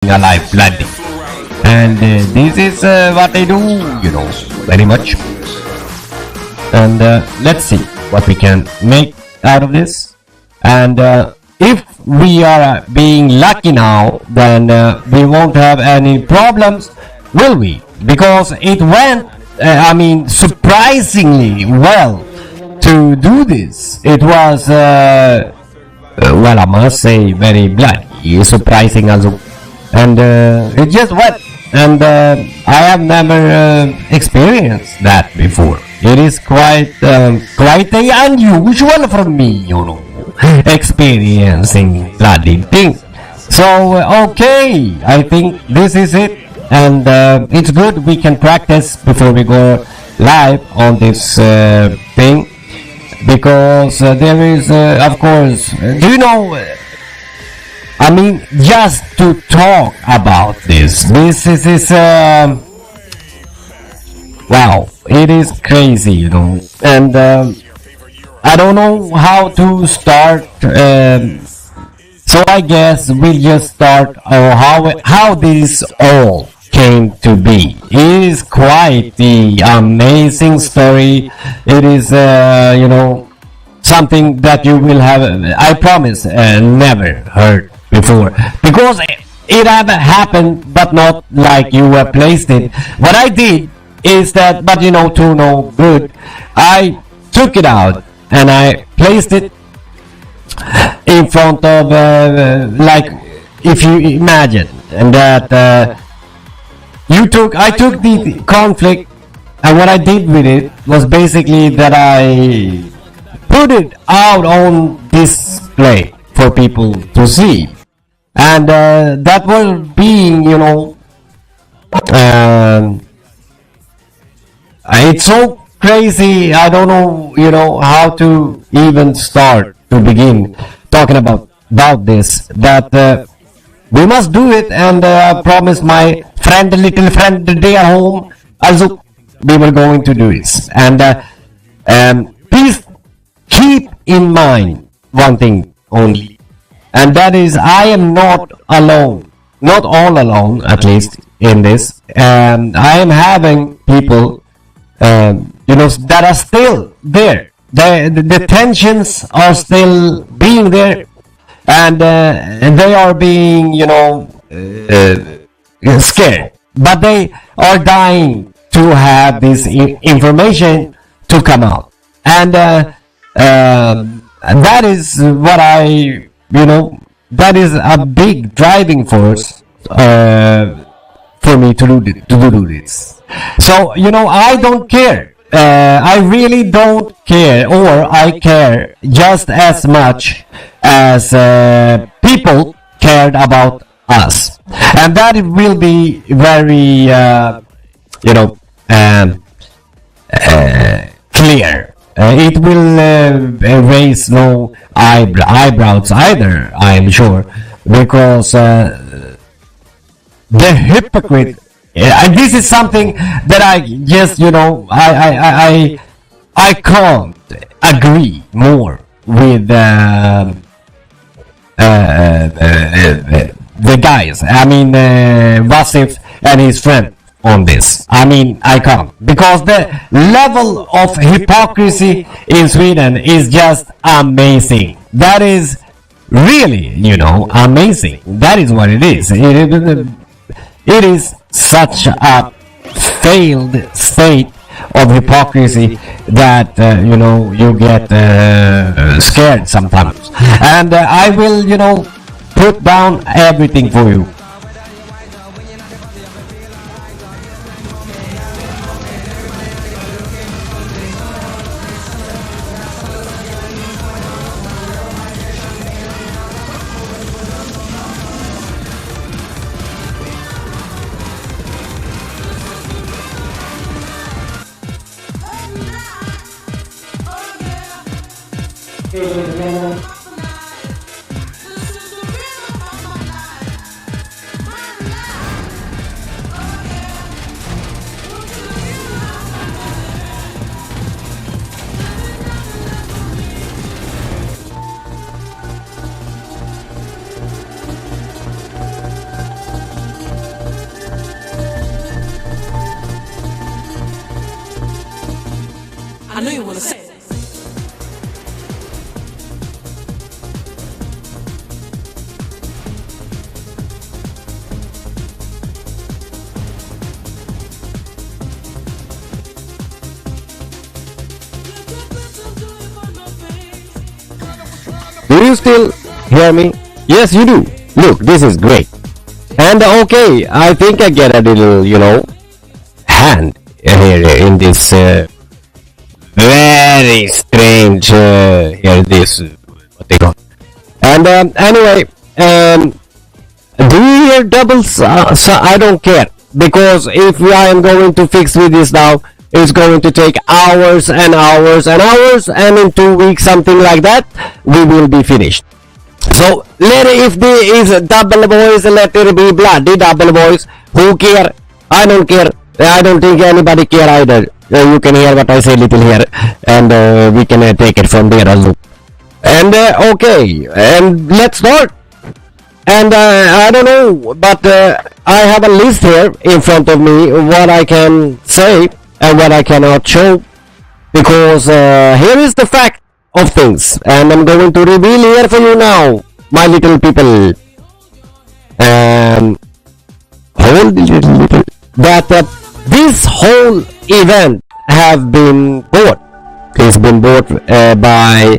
alive bloody. And this is what I do, very much. And let's see what we can make out of this. And if we are being lucky now, then we won't have any problems, will we? Because it went, surprisingly well to do this. It was, well, I must say, very bloody, surprising also. And it just went. And I have never experienced that before. It is quite unusual for me, experiencing bloody things. So, okay, I think this is it. And it's good we can practice before we go live on this thing. Because there is, of course, just to talk about this is wow, it is crazy, and I don't know how to start, so I guess we'll just start how this all came to be. It is quite the amazing story. It is, something that you will have, I promise, never heard before, because it had happened, but not like you were placed it. What I did is that, but to no good, I took it out and I placed it in front of, like, if you imagine, and that I took the conflict, and what I did with it was basically that I put it out on display for people to see. And that was being, it's so crazy. I don't know, how to even start to begin talking about this. That we must do it, and I promised my little friend, today at home, also we were going to do this. And please keep in mind one thing only. And that is, I am not alone, not all alone, at least in this. And I am having people, that are still there. The tensions are still being there, and they are being, scared. But they are dying to have this information to come out, and that is what that is a big driving force for me to do this. So, I don't care. I really don't care, or I care just as much as people cared about us. And that it will be very, clear. It will raise no eyebrows either, I am sure, because the hypocrite. This is something that I just, I can't agree more with the guys. Wasif and his friend on this. I can't, because the level of hypocrisy in Sweden is just amazing. That is really, amazing. That is what it is. It is such a failed state of hypocrisy that you get scared sometimes. And I will, put down everything for you. you still hear me? Yes, you do. Look, this is great. And okay, I think I get a little, hand here in this very strange here this what they call. And anyway, do you hear doubles? So I don't care, because if I am going to fix with this now, it's going to take hours and hours and hours, and in 2 weeks, something like that, we will be finished. So if there is double voice, let it be bloody double voice. Who care? I don't care. I don't think anybody care either. You can hear what I say little here, and we can take it from there also. And okay, and let's start. And I don't know, but I have a list here in front of me what I can say and what I cannot show, because here is the fact of things, and I'm going to reveal here for you now, my little people. Hold little that this whole event have been bought. It's been bought by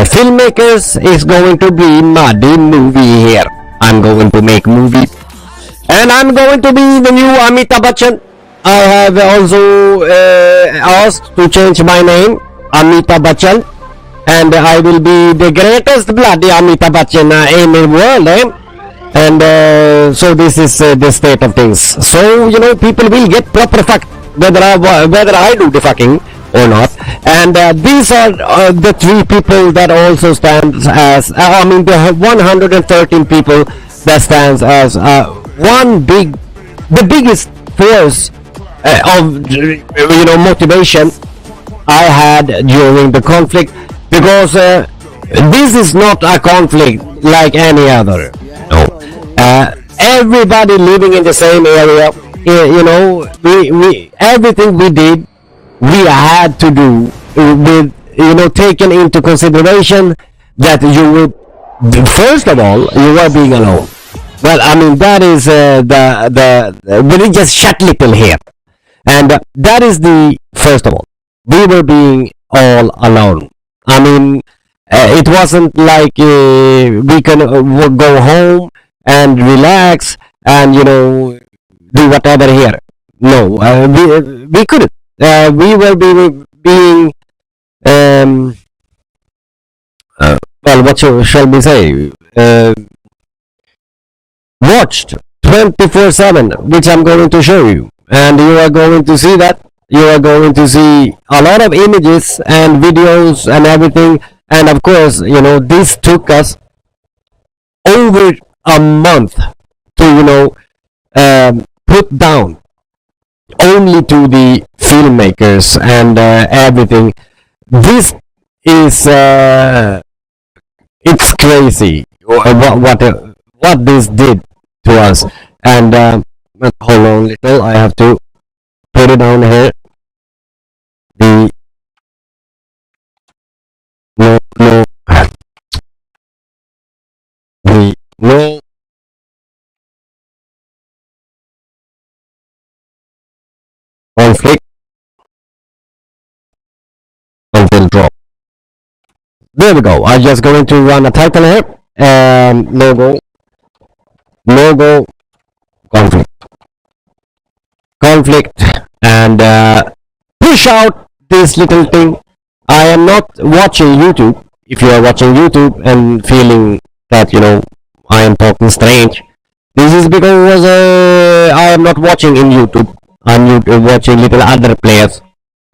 filmmakers. Is going to be Muddy movie here. I'm going to make movie, and I'm going to be the new Amitabh Bachchan. I have also asked to change my name, Amitabh Bachchan, and I will be the greatest bloody Amitabh Bachchan in the world, And so this is the state of things. So people will get proper fuck whether I do the fucking or not. And these are the three people that also stands as the 113 people that stands as the biggest force of motivation I had during the conflict, because this is not a conflict like any other. No, everybody living in the same area. We everything we did, we had to do with taking into consideration that you would, first of all, you were being alone. Well, that is we just shut little here, and that is the first of all. We were being all alone. It wasn't like we can go home and relax and do whatever here. No, we couldn't. We were being well, what shall we say? Watched 24/7, which I'm going to show you, and you are going to see that. You are going to see a lot of images and videos and everything, and of course, this took us over a month to put down only to the filmmakers and everything. This is it's crazy what this did to us. And hold on little, I have to put it down here. The no conflict until drop. There we go. I'm just going to run a title here. Logo conflict, and push out this little thing. I am not watching YouTube. If you are watching YouTube and feeling that I am talking strange, this is because I am not watching in YouTube. I'm watching little other players,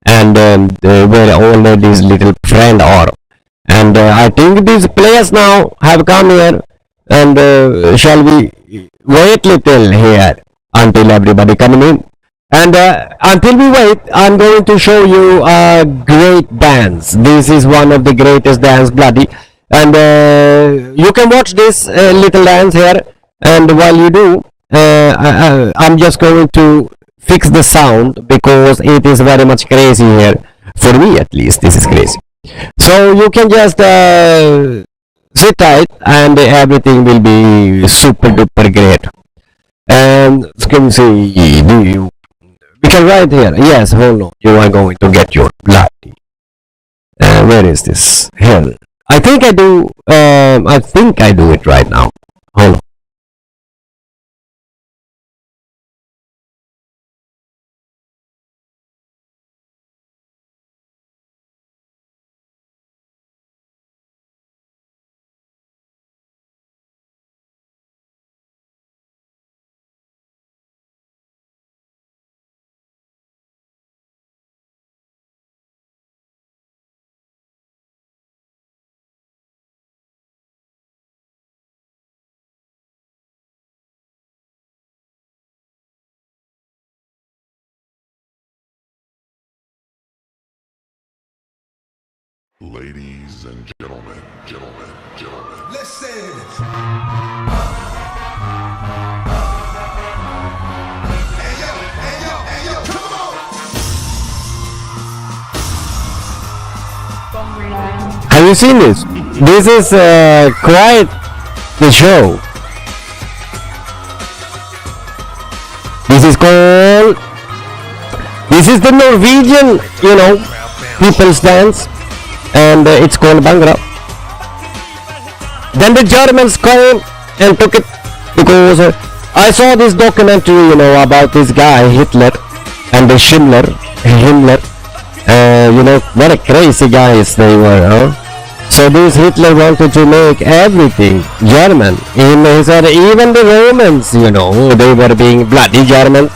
and where all these little friends are. And I think these players now have come here, and shall we wait little here until everybody coming in? And until we wait, I'm going to show you a great dance. This is one of the greatest dance, bloody. And you can watch this little dance here. And while you do, I'm just going to fix the sound, because it is very much crazy here. For me, at least, this is crazy. So you can just sit tight, and everything will be super duper great. And can we see, because right here, yes, hold on, you are going to get your bloody. Where is this? Here, I think I do. I think I do it right now. Hold on. Ladies and gentlemen, Listen. Hey yo, come on. Have you seen this? This is quite the show. This is called. This is the Norwegian, people's dance, and it's called Bangra. Then the Germans came and took it because I saw this documentary, about this guy Hitler and the Himmler. What a crazy guys they were, huh? So this Hitler wanted to make everything German. He said even the Romans, they were being bloody German,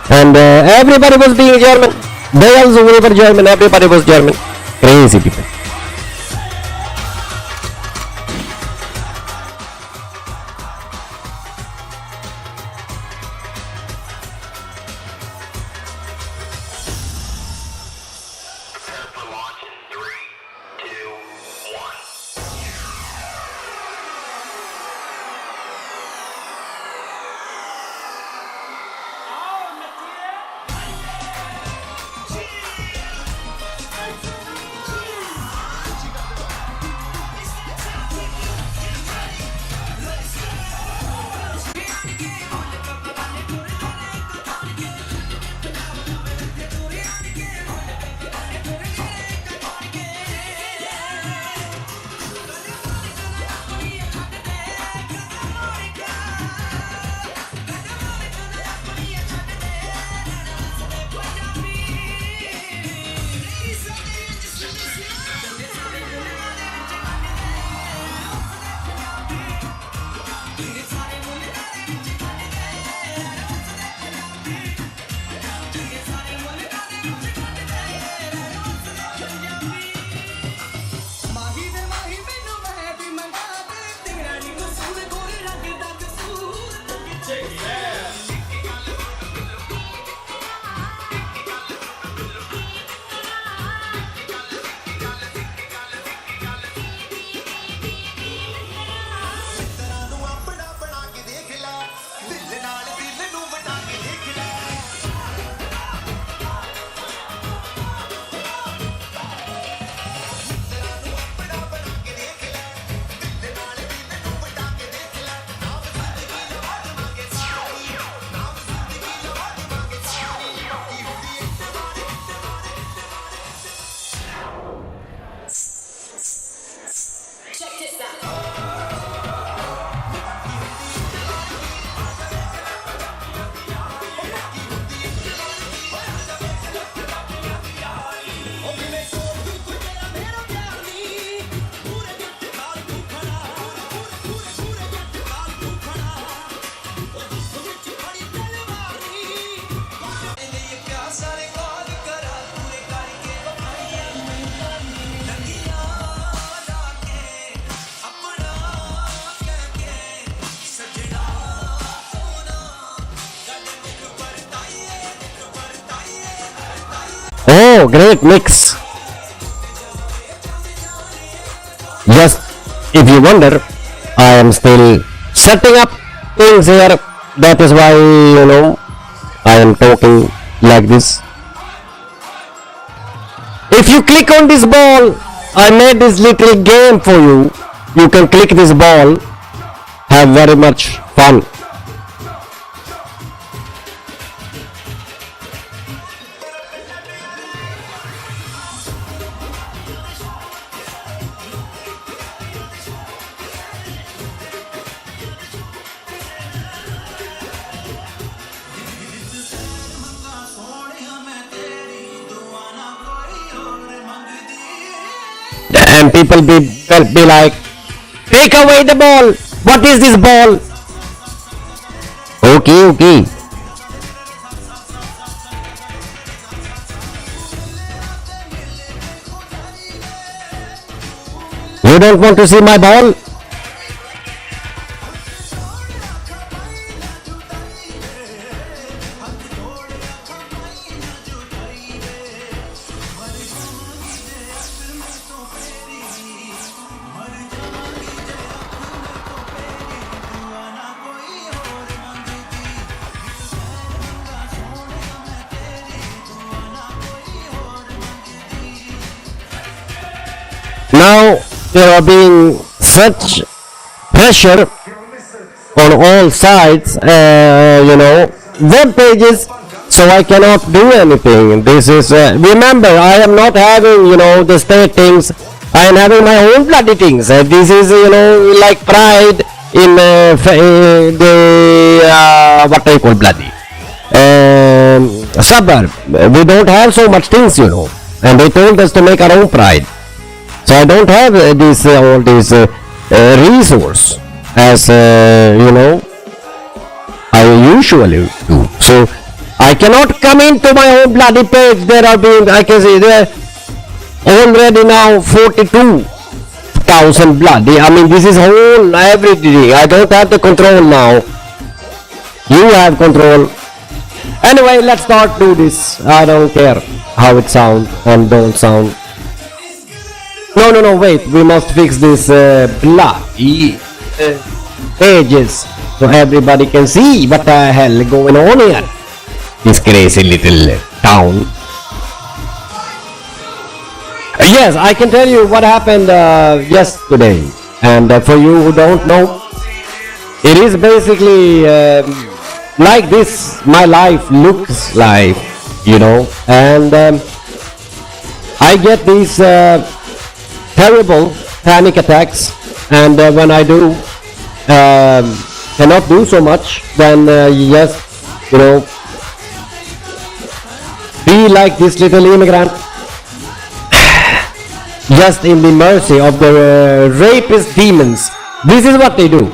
and everybody was being German. They also were German. Everybody was German. Crazy people. Oh, great mix. Just if you wonder, I am still setting up things here. That is why, I am talking like this. If you click on this ball, I made this little game for you. You can click this ball, have very much fun. and people will be like, take away the ball. What is this ball? Okay. You don't want to see my ball? Now there are being such pressure on all sides, web pages, so I cannot do anything. This is, remember, I am not having, the state things, I am having my own bloody things. This is, like pride in what I call bloody suburb. We don't have so much things, and they told us to make our own pride. So I don't have this all this resource as I usually do. So I cannot come into my own bloody page. There are being, I can see there already now 42,000 bloody. I mean, this is whole everything. I don't have the control now. You have control. Anyway, let's start do this. I don't care how it sound and don't sound. No, wait, we must fix this bloody pages so everybody can see what the hell going on here. This crazy little town. Yes, I can tell you what happened yesterday. And for you who don't know, it is basically like this my life looks like, and I get these terrible panic attacks, and when I do cannot do so much, then yes, be like this little immigrant, just in the mercy of the rapist demons. This is what they do.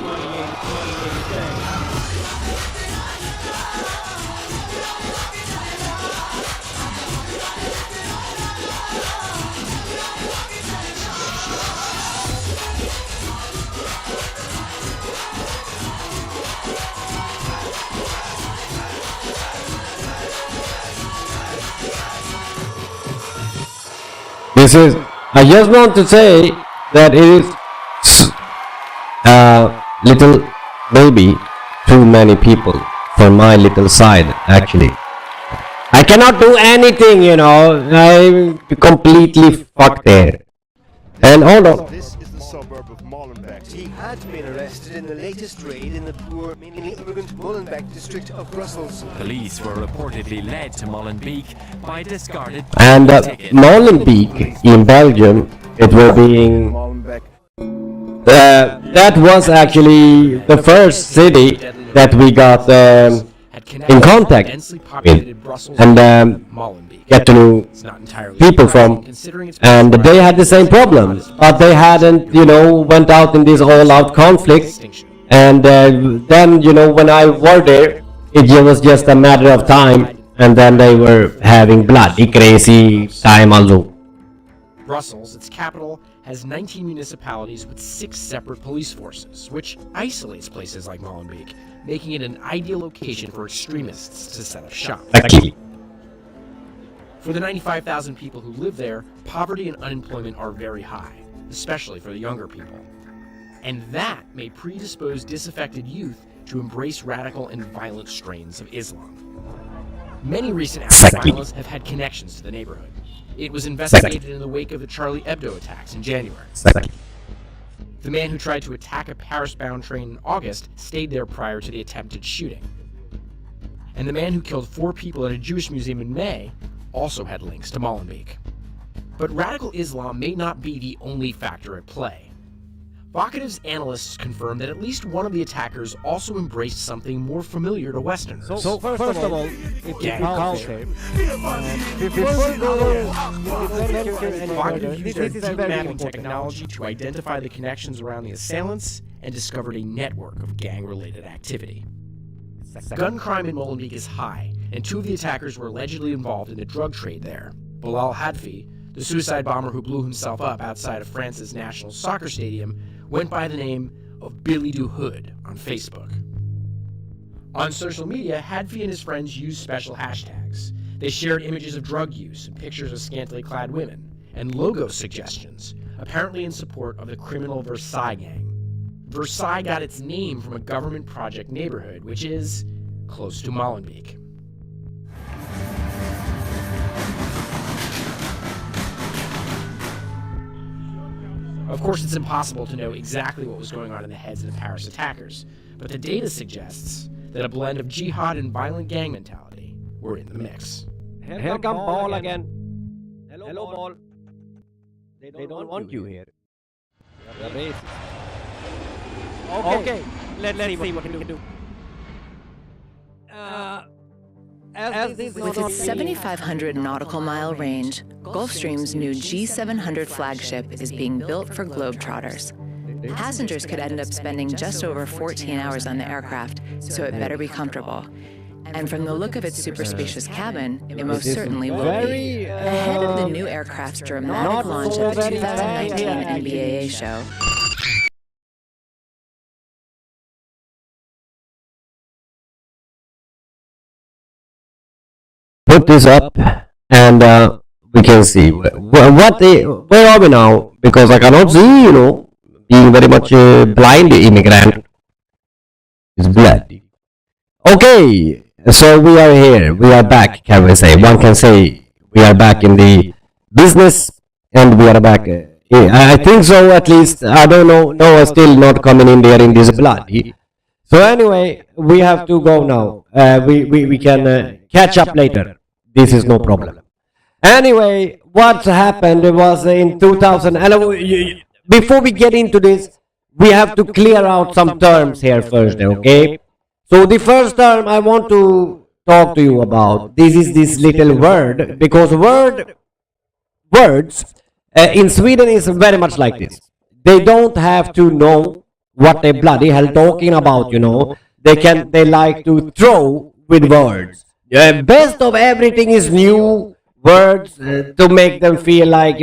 This is, I just want to say that it is little, maybe too many people for my little side, actually. I cannot do anything, I'm completely fucked there. And hold on. This is the suburb of Molenbeek. He had been arrested in the latest raid in the poor, mainly immigrant Molenbeek district of Brussels. Police were reportedly led to Molenbeek by discarded And tickets. Molenbeek in Belgium, it will being Molenbeek. that was actually the first city that we got in contact with and get to know people from, and they had the same problems, but they hadn't, went out in this all-out conflict. And then, when I were there, it was just a matter of time, and then they were having bloody crazy time also. Brussels, its capital, has 19 municipalities with 6 separate police forces, which isolates places like Molenbeek, making it an ideal location for extremists to set up shop. Actually, For the 95,000 people who live there, poverty and unemployment are very high, especially for the younger people. And that may predispose disaffected youth to embrace radical and violent strains of Islam. Many recent acts of violence have had connections to the neighborhood. It was investigated in the wake of the Charlie Hebdo attacks in January. The man who tried to attack a Paris-bound train in August stayed there prior to the attempted shooting. And the man who killed 4 people at a Jewish museum in May also had links to Molenbeek. But radical Islam may not be the only factor at play. Vocative's analysts confirmed that at least one of the attackers also embraced something more familiar to Westerners. So first of all, if you Gang count culture. it, before we go any further, Vocative used their this is deep very mapping important. technology to identify the connections around the assailants and discovered a network of gang-related activity. Gun crime in Molenbeek is high, and two of the attackers were allegedly involved in the drug trade there. Bilal Hadfi, the suicide bomber who blew himself up outside of France's national soccer stadium, went by the name of Billy Do Hood on Facebook. On social media, Hadfi and his friends used special hashtags. They shared images of drug use and pictures of scantily clad women, and logo suggestions, apparently in support of the criminal Versailles gang. Versailles got its name from a government project neighborhood, which is close to Molenbeek. Of course, it's impossible to know exactly what was going on in the heads of the Paris attackers, but the data suggests that a blend of jihad and violent gang mentality were in the mix. Here come Paul again. Hello, Paul. They don't want you here. You're racist. Okay, let's see what we can do. As this With its 7,500 nautical mile range, Gulfstream's new G700 flagship is being built for globetrotters. Passengers could end up spending just over 14 hours on the aircraft, so it better be comfortable. And from the look of its super spacious cabin, it most certainly will be. Ahead of the new aircraft's dramatic launch at the 2019 NBAA show, Put this up and we can see where are we now, because I cannot see, being very much blind immigrant is bloody. Okay, so we are here, we are back, can we say, one can say we are back in the business and we are back, I think so, at least. I don't know, Noah still not coming in there in this bloody. So anyway, we have to go now. We can catch up later. This is no problem. Anyway, what happened was in 2000. And before we get into this, we have to clear out some terms here first, okay? So the first term I want to talk to you about, this is this little word, because words in Sweden is very much like this. They don't have to know what they bloody hell talking about, They like to throw with words. Best of everything is new words to make them feel like,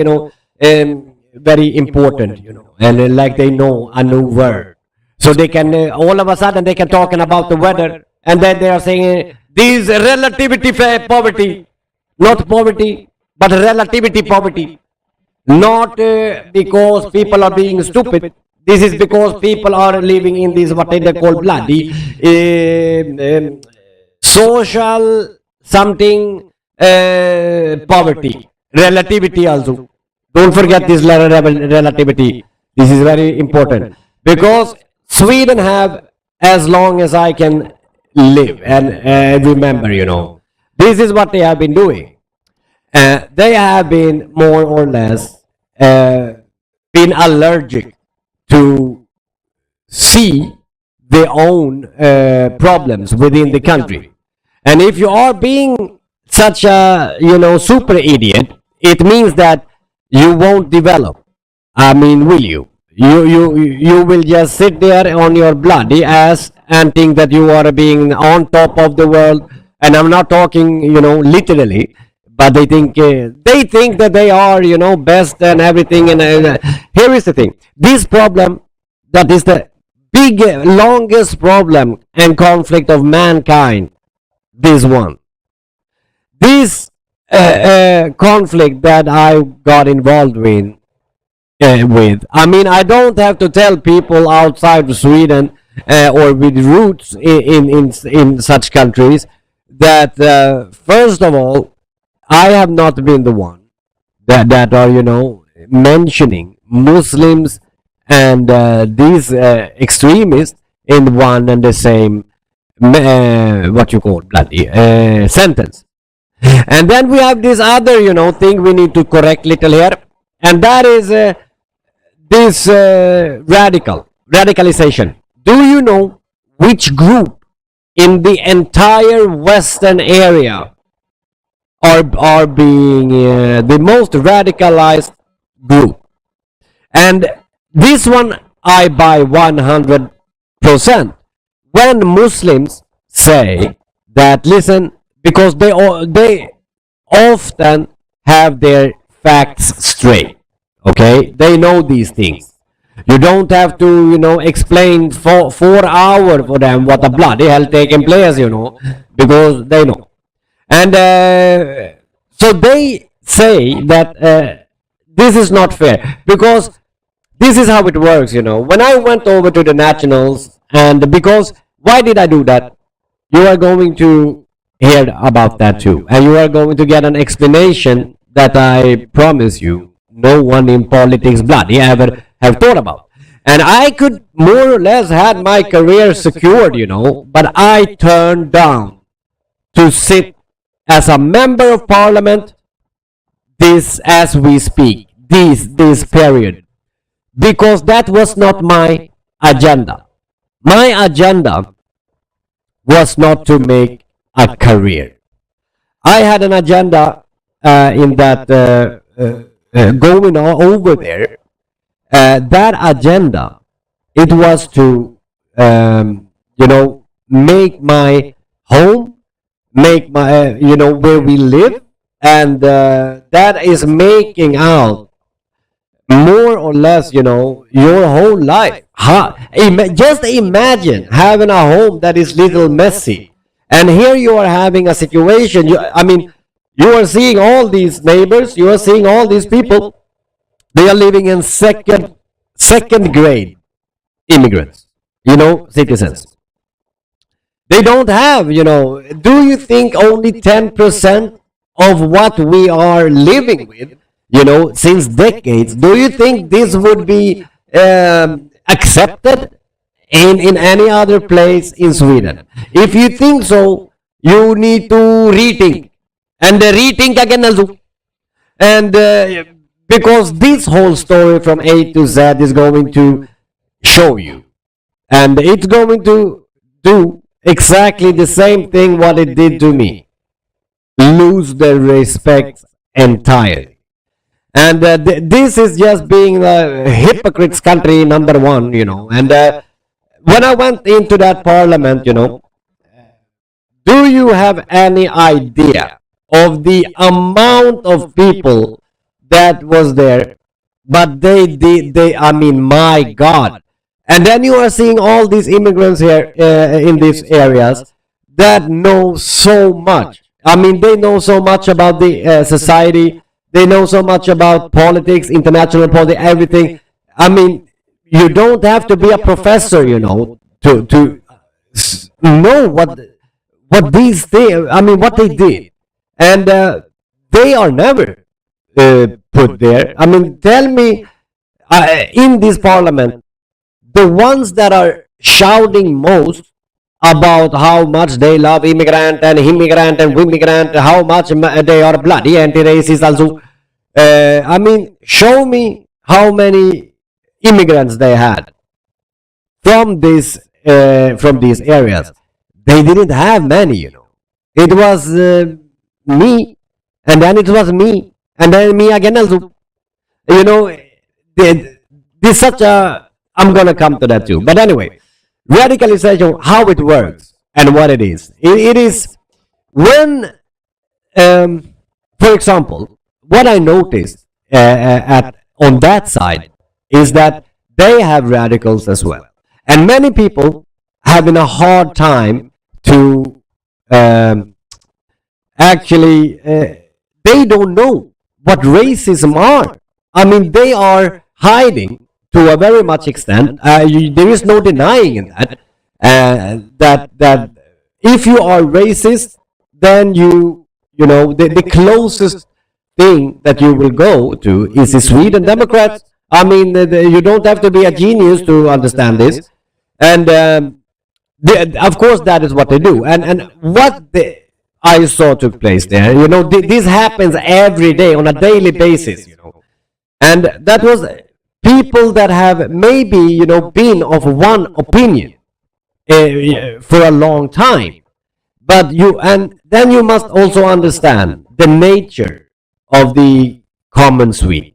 very important, and like they know a new word. So they can, all of a sudden they can talking about the weather, and then they are saying, this relativity poverty, not poverty, but relativity poverty. Not because people are being stupid. This is because people are living in this, what they call bloody, social something poverty. Relativity also. Don't forget this relativity. This is very important. Because Sweden have, as long as I can live and remember, this is what they have been doing. They have been more or less been allergic to see their own problems within the country. And if you are being such a, super idiot, it means that you won't develop. I mean, will you? You will just sit there on your bloody ass and think that you are being on top of the world. And I'm not talking, literally, but they think that they are, best and everything. And here is the thing: this problem, that is the longest problem and conflict of mankind. This one, this conflict that I got involved with. I mean, I don't have to tell people outside of Sweden or with roots in such countries that first of all, I have not been the one that are mentioning Muslims and these extremists in one and the same what you call bloody sentence. And then we have this other thing we need to correct little here, and that is this radicalization. Do you know which group in the entire Western area are being the most radicalized group? And this one I buy 100%. When Muslims say that, listen, because they often have their facts straight. Okay, they know these things. You don't have to, explain for 4 hours for them what a bloody hell taking place, because they know. And so they say that this is not fair because this is how it works. When I went over to the nationals, and because why did I do that? You are going to hear about that too, and you are going to get an explanation that I promise you no one in politics bloody ever have thought about. And I could more or less had my career secured, but I turned down to sit as a member of parliament this as we speak, this period, because that was not my agenda. My agenda was not to make a career. I had an agenda in that going over there. That agenda, it was to, make my home, make my, where we live, and that is making out more or less, your whole life. Just imagine having a home that is little messy, and here you are having a situation. You are seeing all these neighbors, you are seeing all these people. They are living in second grade immigrants, citizens. They don't have, do you think only 10% of what we are living with, since decades, do you think this would be accepted in any other place in Sweden? If you think so, you need to rethink. And rethink again also. And because this whole story from A to Z is going to show you. And it's going to do exactly the same thing what it did to me. Lose the respect entirely. And this is just being the hypocrites country number one, And when I went into that parliament, do you have any idea of the amount of people that was there? But my God. And then you are seeing all these immigrants here in these areas that know so much. They know so much about the society. They know so much about politics, international politics, everything. You don't have to be a professor, to know what these things, what they did. And they are never put there. Tell me, in this parliament, the ones that are shouting most about how much they love immigrant and immigrant, how much they are bloody anti-racist also. Show me how many immigrants they had from these areas. They didn't have many, It was me, and then it was me, and then me again also. This such a, I'm gonna come to that too. But anyway, radicalization, how it works and what it is. It is when, for example, what I noticed on that side is that they have radicals as well, and many people having a hard time to actually they don't know what racism are. They are hiding to a very much extent. There is no denying in that. That if you are racist, then the closest thing that you will go to is the Sweden Democrats. You don't have to be a genius to understand this, and of course that is what they do. And what I saw took place there. This happens every day on a daily basis. And that was people that have maybe, been of one opinion for a long time. But and then you must also understand the nature of the common Swede,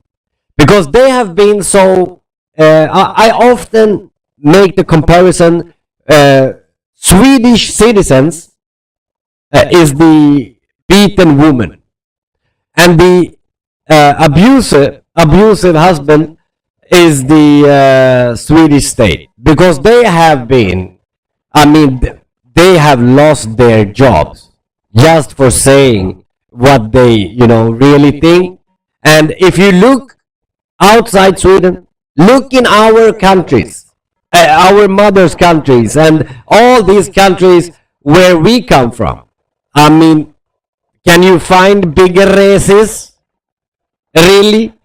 because they have been so. I often make the comparison. Swedish citizens is the beaten woman, and the abusive husband is the Swedish state, because they have been. I mean, they have lost their jobs just for saying what they, really think. And if you look outside Sweden, look in our countries, our mother's countries, and all these countries where we come from. I mean, can you find bigger races? Really?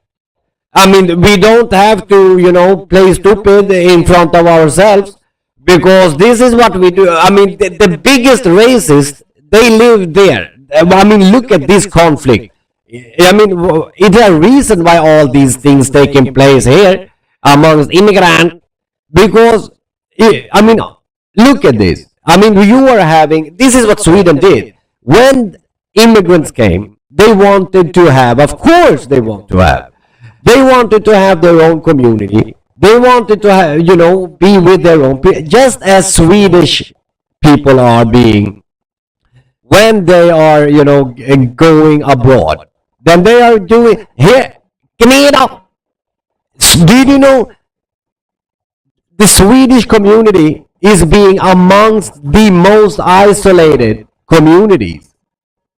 I mean, we don't have to, play stupid in front of ourselves, because this is what we do. I mean, the biggest racists, they live there. I mean, look at this conflict. I mean, it's a reason why all these things taking place here amongst immigrant, because, I mean, look at this. I mean, you are having, this is what Sweden did. When immigrants came, they wanted to have, of course they want to have, they wanted to have their own community. They wanted to have, be with their own people, just as Swedish people are being when they are, going abroad. Then they are doing here. Did you know the Swedish community is being amongst the most isolated communities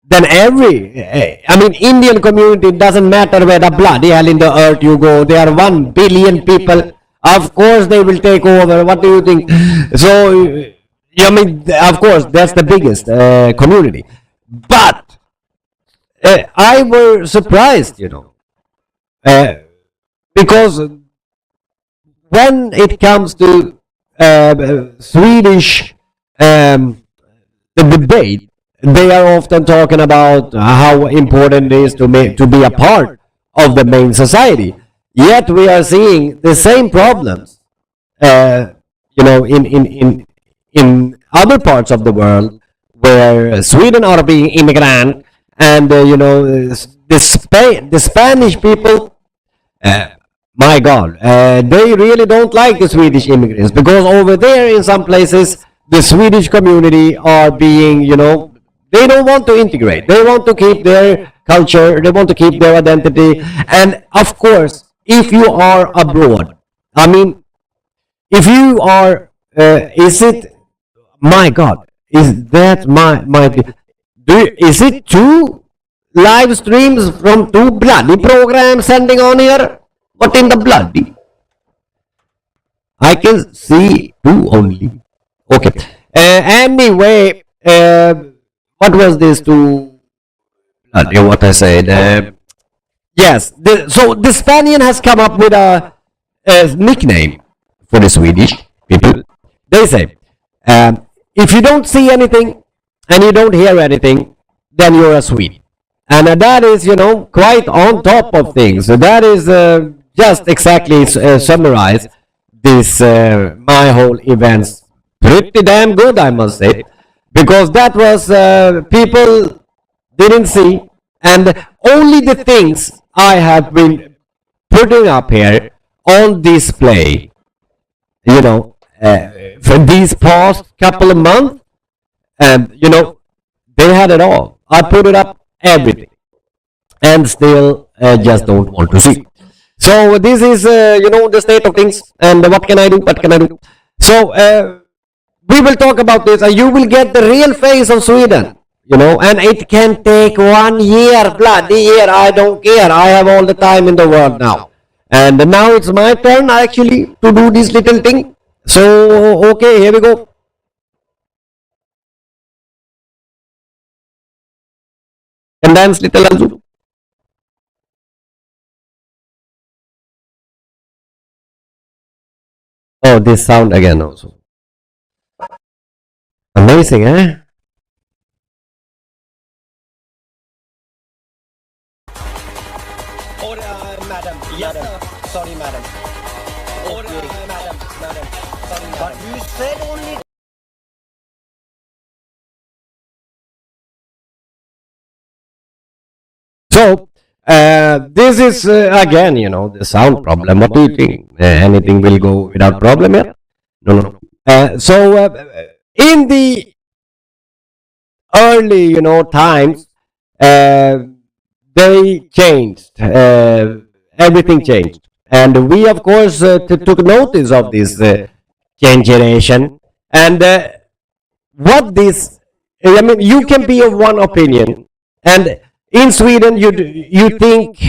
than Indian community, doesn't matter where the bloody hell in the earth you go. There are 1 billion people. Of course they will take over. What do you think? So, of course, that's the biggest community. But I was surprised, because when it comes to Swedish the debate, they are often talking about how important it is to be a part of the main society. Yet we are seeing the same problems, in other parts of the world, where Sweden are being immigrant, and the Spanish people. My God, they really don't like the Swedish immigrants, because over there in some places the Swedish community are being, they don't want to integrate. They want to keep their culture. They want to keep their identity. And of course, if you are abroad, I mean, if you are, is it, my God, is that is it 2 live streams from 2 bloody programs sending on here? What in the bloody? I can see 2 only. Okay. Anyway, what was this to what I said? Yes. So the Spaniard has come up with a nickname for the Swedish people. They say, if you don't see anything and you don't hear anything, then you're a Swede. And that is, quite on top of things. So that is just exactly summarize this my whole events pretty damn good, I must say, because that was people didn't see, and only the things I have been putting up here on display, for these past couple of months, and they had it all. I put it up everything, and still just don't want to see. So this is the state of things, and what can I do? What can I do? So we will talk about this, and you will get the real face of Sweden. And it can take 1 year, bloody year. I don't care. I have all the time in the world now, and now it's my turn actually to do this little thing. So okay, here we go. And dance little also. Oh, this sound again also. Amazing, eh? Or, madam, Sorry, madam. Okay, madam. Sorry, madam. But you said only. So, this is again, the sound problem. What do you think? Anything will go without problem here? No, no, no. In the early, times, uh, they changed. Everything changed, and we, of course, took notice of this generation. And what this, I mean, you can be of one opinion, and in Sweden, you think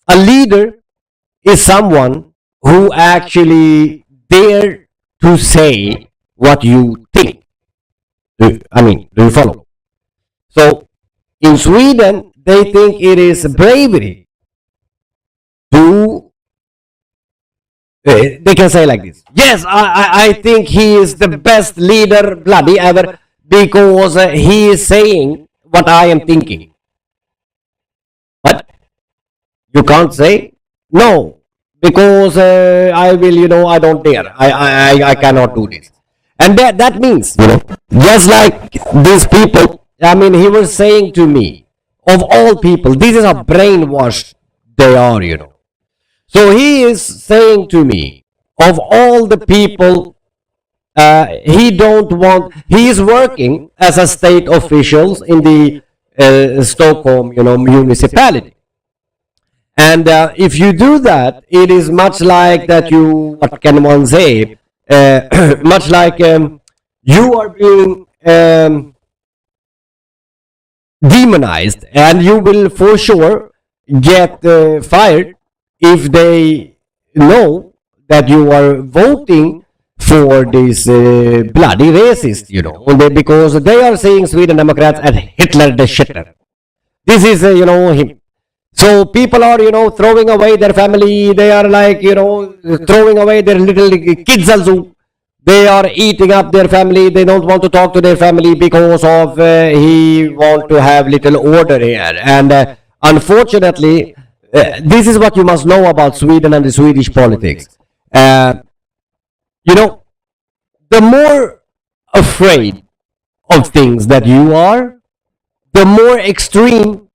a leader is someone who actually dare to say what you think. I mean, do you follow? So in Sweden, they think it is bravery to. They can say like this. Yes, I think he is the best leader bloody ever because he is saying what I am thinking. But you can't say no because I will, I don't dare. I cannot do this. And that means, just like these people, I mean, he was saying to me, of all people, this is how brainwashed they are. So he is saying to me, of all the people, he don't want, he is working as a state official in the Stockholm, municipality. And if you do that, it is much like that you, what can one say, much like you are being demonized, and you will for sure get fired if they know that you are voting for this bloody racist, because they are saying Sweden Democrats and Hitler the shitter. This is, him. So people are, throwing away their family. They are like, throwing away their little kids also. They are eating up their family. They don't want to talk to their family because of he want to have little order here. And unfortunately, this is what you must know about Sweden and the Swedish politics. The more afraid of things that you are, the more extreme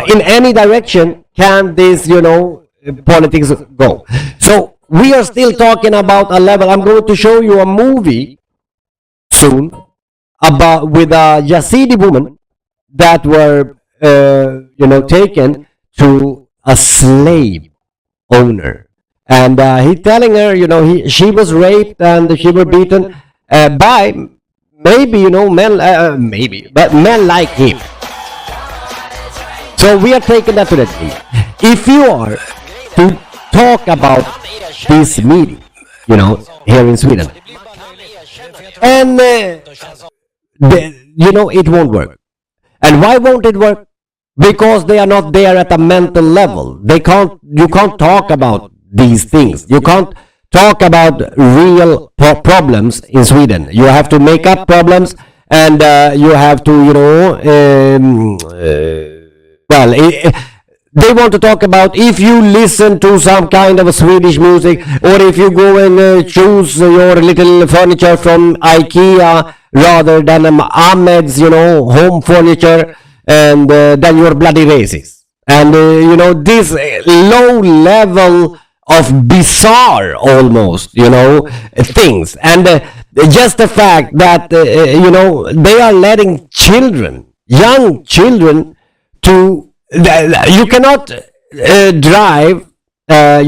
in any direction can this, politics go. So we are still talking about a level. I'm going to show you a movie soon about with a Yazidi woman that were, taken to a slave owner, and he telling her, she was raped and she was beaten by maybe, men, maybe, but men like him. So we are taking that to the thing. If you are to talk about this meeting, here in Sweden, and it won't work. And why won't it work? Because they are not there at a mental level. You can't talk about these things. You can't talk about real problems in Sweden. You have to make up problems, and you have to, they want to talk about if you listen to some kind of a Swedish music, or if you go and choose your little furniture from IKEA rather than Ahmed's, home furniture, and then you're bloody racist. And, this low level of bizarre almost, things. And just the fact that, they are letting children, young children, to you cannot drive